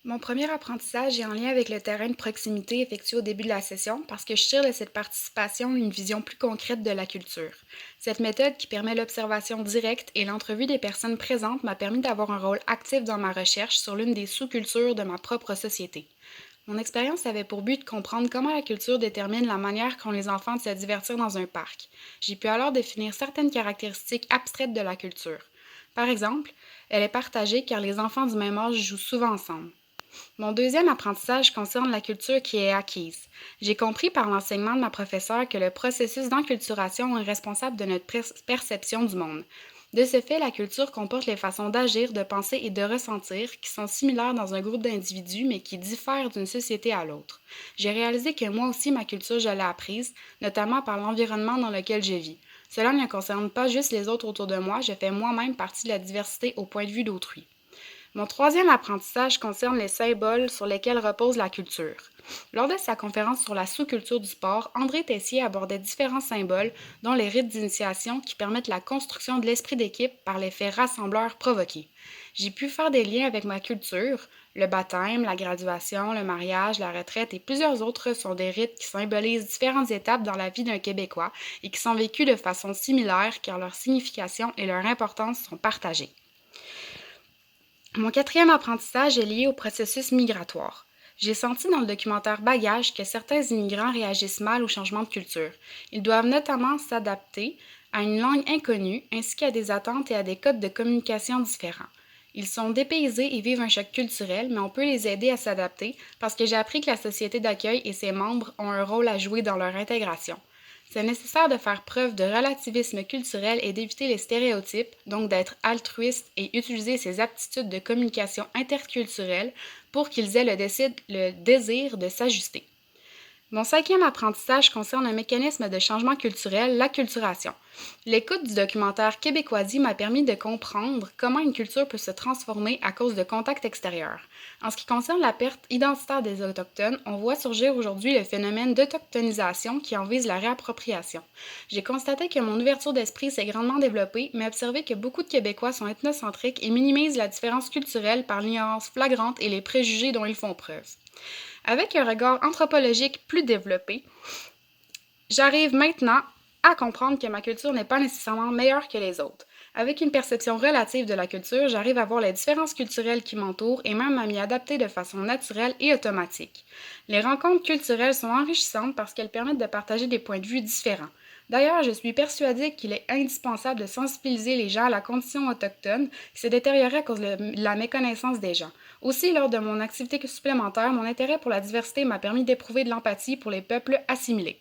Mon premier apprentissage est en lien avec le terrain de proximité effectué au début de la session parce que je tire de cette participation une vision plus concrète de la culture. Cette méthode qui permet l'observation directe et l'entrevue des personnes présentes m'a permis d'avoir un rôle actif dans ma recherche sur l'une des sous-cultures de ma propre société. Mon expérience avait pour but de comprendre comment la culture détermine la manière qu'ont les enfants de se divertir dans un parc. J'ai pu alors définir certaines caractéristiques abstraites de la culture. Par exemple, elle est partagée car les enfants du même âge jouent souvent ensemble. Mon deuxième apprentissage concerne la culture qui est acquise. J'ai compris par l'enseignement de ma professeure que le processus d'enculturation est responsable de notre perception du monde. De ce fait, la culture comporte les façons d'agir, de penser et de ressentir qui sont similaires dans un groupe d'individus mais qui diffèrent d'une société à l'autre. J'ai réalisé que moi aussi ma culture je l'ai apprise, notamment par l'environnement dans lequel je vis. Cela ne concerne pas juste les autres autour de moi, je fais moi-même partie de la diversité au point de vue d'autrui. Mon troisième apprentissage concerne les symboles sur lesquels repose la culture. Lors de sa conférence sur la sous-culture du sport, André Tessier abordait différents symboles, dont les rites d'initiation qui permettent la construction de l'esprit d'équipe par l'effet rassembleur provoqué. J'ai pu faire des liens avec ma culture. Le baptême, la graduation, le mariage, la retraite et plusieurs autres sont des rites qui symbolisent différentes étapes dans la vie d'un Québécois et qui sont vécus de façon similaire car leur signification et leur importance sont partagées. Mon quatrième apprentissage est lié au processus migratoire. J'ai senti dans le documentaire Bagage que certains immigrants réagissent mal au changement de culture. Ils doivent notamment s'adapter à une langue inconnue ainsi qu'à des attentes et à des codes de communication différents. Ils sont dépaysés et vivent un choc culturel, mais on peut les aider à s'adapter parce que j'ai appris que la société d'accueil et ses membres ont un rôle à jouer dans leur intégration. C'est nécessaire de faire preuve de relativisme culturel et d'éviter les stéréotypes, donc d'être altruiste et utiliser ses aptitudes de communication interculturelle pour qu'ils aient le désir de s'ajuster. Mon cinquième apprentissage concerne un mécanisme de changement culturel, l'acculturation. L'écoute du documentaire Québécoisie m'a permis de comprendre comment une culture peut se transformer à cause de contacts extérieurs. En ce qui concerne la perte identitaire des Autochtones, on voit surgir aujourd'hui le phénomène d'autochtonisation qui en vise la réappropriation. J'ai constaté que mon ouverture d'esprit s'est grandement développée, mais observé que beaucoup de Québécois sont ethnocentriques et minimisent la différence culturelle par l'ignorance flagrante et les préjugés dont ils font preuve. Avec un regard anthropologique plus développé, j'arrive maintenant à comprendre que ma culture n'est pas nécessairement meilleure que les autres. Avec une perception relative de la culture, j'arrive à voir les différences culturelles qui m'entourent et même à m'y adapter de façon naturelle et automatique. Les rencontres culturelles sont enrichissantes parce qu'elles permettent de partager des points de vue différents. D'ailleurs, je suis persuadée qu'il est indispensable de sensibiliser les gens à la condition autochtone qui s'est détériorée à cause de la méconnaissance des gens. Aussi, lors de mon activité supplémentaire, mon intérêt pour la diversité m'a permis d'éprouver de l'empathie pour les peuples assimilés.